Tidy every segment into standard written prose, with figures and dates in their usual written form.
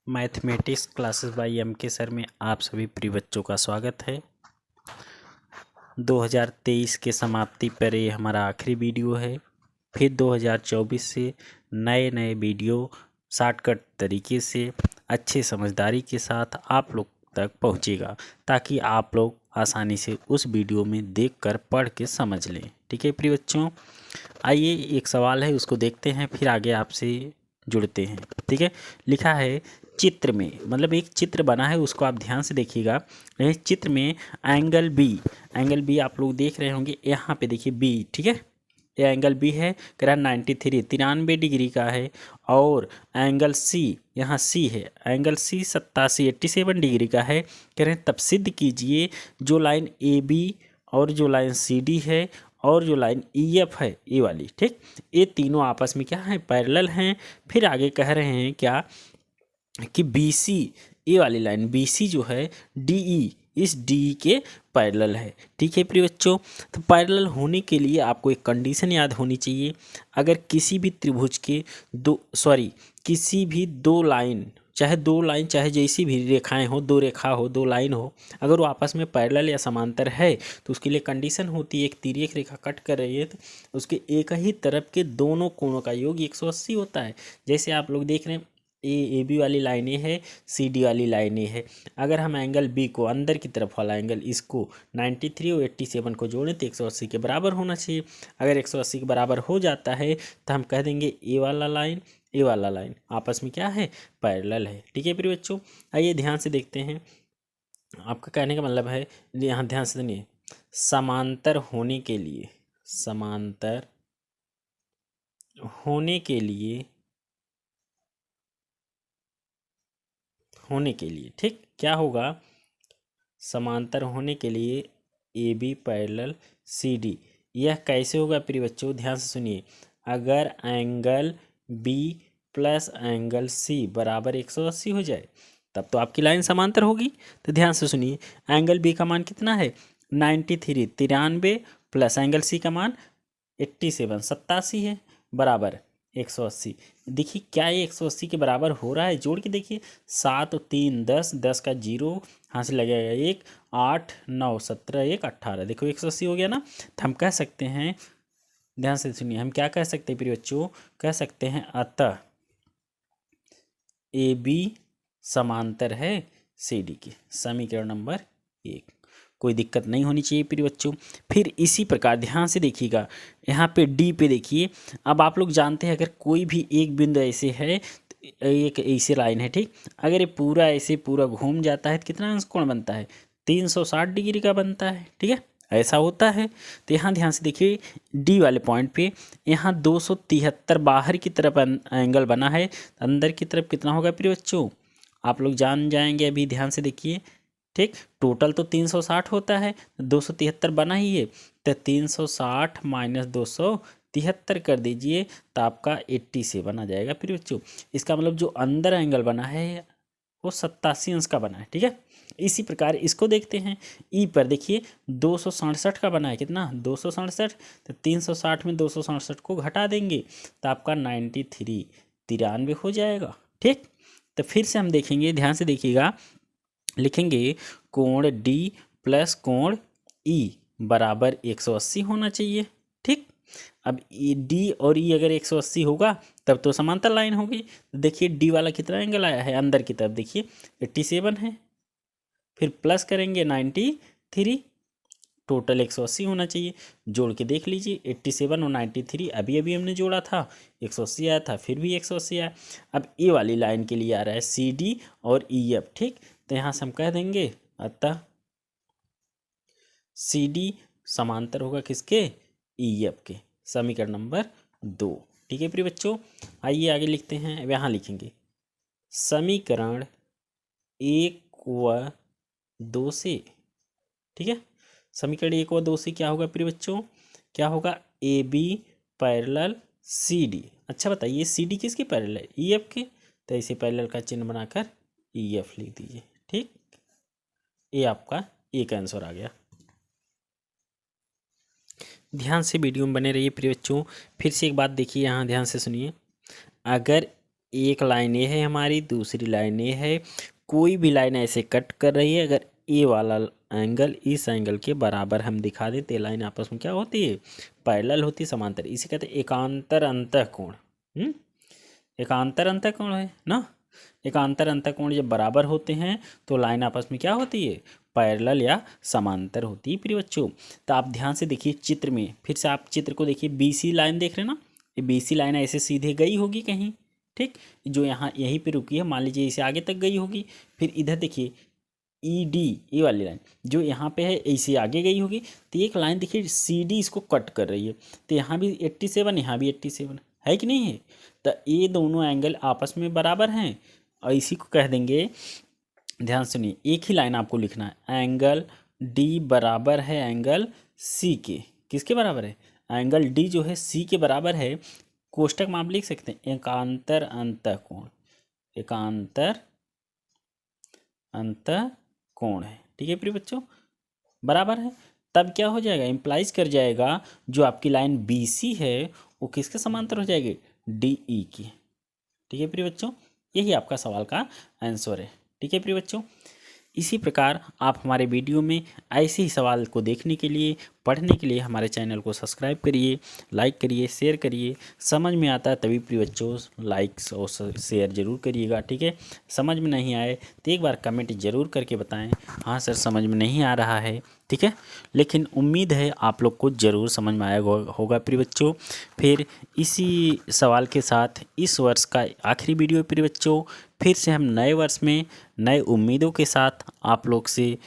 Mathematics classes bye M के sir में आप सभी प्रिय बच्चों का स्वागत है। 2023 के समाप्ति पर ये हमारा आखिरी वीडियो है। फिर 2024 से नए नए वीडियो शॉर्टकट तरीके से अच्छे समझदारी के साथ आप लोग तक पहुंचेगा, ताकि आप लोग आसानी से उस वीडियो में देखकर पढ़ के समझ लें। ठीक है प्रिय बच्चों, आइए एक सवाल है उसको देखते हैं, फिर आगे आपसे जुड़ते हैं। ठीक है, लिखा है चित्र में, मतलब एक चित्र बना है उसको आप ध्यान से देखिएगा। इस चित्र में एंगल बी आप लोग देख रहे होंगे, यहाँ पे देखिए बी। ठीक है, ये एंगल बी है, कह रहा है 93 डिग्री का है। और एंगल सी, यहाँ सी है, एंगल सी 87 डिग्री का है। कह रहे हैं तब सिद्ध कीजिए जो लाइन ए बी और जो लाइन सी डी है और जो लाइन ई एफ है, ये वाली, ठीक, ये तीनों आपस में क्या है, पैरेलल हैं। फिर आगे कह रहे हैं क्या कि बी सी, ये वाली लाइन बी सी जो है डी ई, इस डी के पैरेलल है। ठीक है प्रिय बच्चों, तो पैरेलल होने के लिए आपको एक कंडीशन याद होनी चाहिए। अगर किसी भी त्रिभुज के किसी भी दो लाइन, चाहे जैसी भी रेखाएं हो, दो रेखा हो, दो लाइन हो, अगर वो आपस में पैरेलल या समांतर है तो उसके लिए कंडीशन होती है, एक तिर्यक रेखा कट कर रही है तो उसके एक ही तरफ के दोनों कोणों का योग 180 होता है। जैसे आप लोग देख रहे हैं ए बी वाली लाइनें है, सी डी वाली लाइनें है। अगर हम एंगल बी को, अंदर की तरफ वाला एंगल, इसको 93 और 87 को जोड़ें तो 180 के बराबर होना चाहिए। अगर 180 के बराबर हो जाता है तो हम कह देंगे ए वाला लाइन आपस में क्या है, पैरेलल है। ठीक है प्रिय बच्चों, आइए ध्यान से देखते हैं। आपका कहने का मतलब है, यहाँ ध्यान से सुनिए, समांतर होने के लिए, ठीक, क्या होगा, समांतर होने के लिए A B parallel C D. यह कैसे होगा प्रिय बच्चों, ध्यान से सुनिए। अगर angle B plus angle C बराबर 180 हो जाए तब तो आपकी लाइन समांतर होगी। तो ध्यान से सुनिए, एंगल बी का मान कितना है, 93 प्लस एंगल सी का मान 87 है, बराबर 180। देखिए क्या ये 180 के बराबर हो रहा है, जोड़ के देखिए, 7 और 3 10, 10 का जीरो यहाँ से लगेगा 1, 8 9 17, 1 18, देखो 180 हो गया ना। तो हम कह सकते हैं, ध्यान से सुनिए, हम क्या कह सकते हैं प्रिय बच्चों, कह सकते हैं अतः ए बी समांतर है सी डी के। समीकरण नंबर 1, कोई दिक्कत नहीं होनी चाहिए प्रिय बच्चों। फिर इसी प्रकार ध्यान से देखिएगा, यहाँ पे डी पे देखिए। अब आप लोग जानते हैं, अगर कोई भी एक बिंदु ऐसे है, एक ऐसे लाइन है, ठीक, अगर ये पूरा ऐसे पूरा घूम जाता है तो कितना अंश कोण बनता है, 360 डिग्री का बनता है। ठीक है, ऐसा होता है। तो यहाँ ध्यान से देखिए, डी वाले पॉइंट पे यहाँ 273 बाहर की तरफ एंगल बना है, अंदर की तरफ कितना होगा प्रिय बच्चों, आप लोग जान जाएंगे अभी, ध्यान से देखिए। ठीक, टोटल तो 360 होता है, 273 बना ही है, तो 360 माइनस 273 कर दीजिए तो आपका 87 बना जाएगा प्रिय बच्चों। इसका मतलब जो अंदर एंगल बना है वो 87 अंश का बना है। ठीक है, इसी प्रकार इसको देखते हैं, ई पर देखिए 267 का बना है, कितना, 267, तो 360 में 267 को घटा देंगे तो आपका 93 हो जाएगा। ठीक, तो फिर से हम देखेंगे, ध्यान से देखिएगा, लिखेंगे कोण डी प्लस कोण ई बराबर 180 होना चाहिए। ठीक, अब डी और ई अगर 180 होगा तब तो समांतर लाइन होगी। देखिए डी वाला कितना एंगल आया है, अंदर की तरफ देखिए 87 है, फिर प्लस करेंगे 93, टोटल 180 होना चाहिए। जोड़ के देख लीजिए, 87 और 93 अभी अभी हमने जोड़ा था, 180 आया था, फिर भी 180 आया। अब ए वाली लाइन के लिए आ रहा है सी डी और ई एफ। ठीक, तो यहाँ से हम कह देंगे अतः सी डी समांतर होगा किसके, ई एफ के। समीकरण नंबर 2। ठीक है प्रिय बच्चों, आइए आगे लिखते हैं। अब यहाँ लिखेंगे समीकरण 1 व 2 से, ठीक है, समीकरण 1 व 2 से क्या होगा प्रिय बच्चों, क्या होगा, A B parallel C D. अच्छा बताइए सी डी किसके पैरेलल है, ई एफ के, तो इसे पैरेलल का चिन्ह बनाकर ई एफ लिख दीजिए। ठीक, ये आपका एक आंसर आ गया। ध्यान से वीडियो में बने रहिए प्रिय बच्चों। फिर से एक बात देखिए, यहाँ ध्यान से सुनिए, अगर एक लाइन ये है हमारी, दूसरी लाइन ये है। कोई भी लाइन ऐसे कट कर रही है, अगर ए वाला एंगल इस एंगल के बराबर हम दिखा दें तो लाइन आपस में क्या होती है, पैरेलल होती है, समांतर। इसे कहते हैं एकांतर अंतःकोण। एकांतर अंतःकोण है ना। एकांतर अंतःकोण जब बराबर होते हैं तो लाइन आपस में क्या होती है, पैरेलल या समांतर होती है प्रिय बच्चों। तो आप ध्यान से देखिए चित्र में, फिर से आप चित्र को देखिए, बीसी लाइन देख रहे हैं ना, ये बीसी लाइन ऐसे सीधे गई होगी कहीं, ठीक, जो यहाँ यहीं पे रुकी है, मान लीजिए इसे आगे तक गई होगी। फिर इधर देखिए ई डी, ये वाली लाइन जो यहाँ पे है ऐसे आगे गई होगी। तो एक लाइन देखिए सी डी इसको कट कर रही है, तो यहाँ भी 87, यहाँ भी 87 है कि नहीं है। तो ये दोनों एंगल आपस में बराबर हैं, और इसी को कह देंगे, ध्यान सुनिए, एक ही लाइन आपको लिखना है, एंगल डी बराबर है एंगल सी के। किसके बराबर है, एंगल डी जो है सी के बराबर है। कोष्टक में आप लिख सकते हैं एकांतर अंतःकोण, एकांतर अंतःकोण है, ठीक है प्रिय बच्चों, बराबर है। तब क्या हो जाएगा, इम्प्लाइज कर जाएगा जो आपकी लाइन बी सी है वो किसके समांतर हो जाएगी, डी ई की, ठीक है प्रिय बच्चों। यही आपका सवाल का आंसर है, ठीक है प्रिय बच्चों। इसी प्रकार आप हमारे वीडियो में ऐसे ही सवाल को देखने के लिए, पढ़ने के लिए हमारे चैनल को सब्सक्राइब करिए, लाइक करिए, शेयर करिए। समझ में आता है तभी प्रिय बच्चों लाइक्स और शेयर जरूर करिएगा, ठीक है। समझ में नहीं आए तो एक बार कमेंट जरूर करके बताएं, हाँ सर समझ में नहीं आ रहा है, ठीक है। लेकिन उम्मीद है आप लोग को ज़रूर समझ में आया होगा प्रिय बच्चों। फिर इसी सवाल के साथ इस वर्ष का आखिरी वीडियो प्रिय बच्चों, फिर से हम नए वर्ष में नए उम्मीदों के साथ आप लोग से,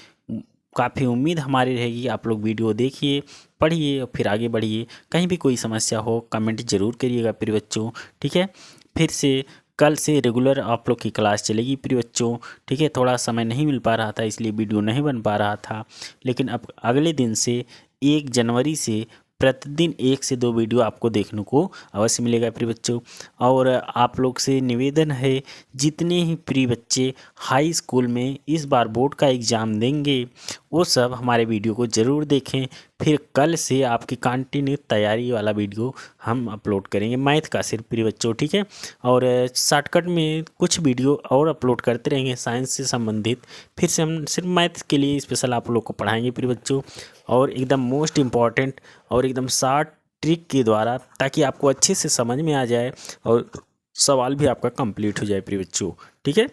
काफ़ी उम्मीद हमारी रहेगी, आप लोग वीडियो देखिए, पढ़िए और फिर आगे बढ़िए। कहीं भी कोई समस्या हो कमेंट ज़रूर करिएगा प्रिय बच्चों, ठीक है। फिर से कल से रेगुलर आप लोग की क्लास चलेगी प्रिय बच्चों, ठीक है। थोड़ा समय नहीं मिल पा रहा था इसलिए वीडियो नहीं बन पा रहा था, लेकिन अब अगले दिन से 1 जनवरी से प्रतिदिन 1 से 2 वीडियो आपको देखने को अवश्य मिलेगा प्रिय बच्चों। और आप लोग से निवेदन है, जितने ही प्रिय बच्चे हाई स्कूल में इस बार बोर्ड का एग्ज़ाम देंगे वो सब हमारे वीडियो को ज़रूर देखें। फिर कल से आपकी कंटिन्यू तैयारी वाला वीडियो हम अपलोड करेंगे, मैथ का सिर्फ प्रिय बच्चों, ठीक है। और शॉर्टकट में कुछ वीडियो और अपलोड करते रहेंगे साइंस से संबंधित। फिर से हम सिर्फ मैथ के लिए स्पेशल आप लोग को पढ़ाएंगे प्रिय बच्चों, और एकदम मोस्ट इम्पॉर्टेंट और एकदम शॉर्ट ट्रिक के द्वारा, ताकि आपको अच्छे से समझ में आ जाए और सवाल भी आपका कंप्लीट हो जाए प्रिय बच्चों, ठीक है।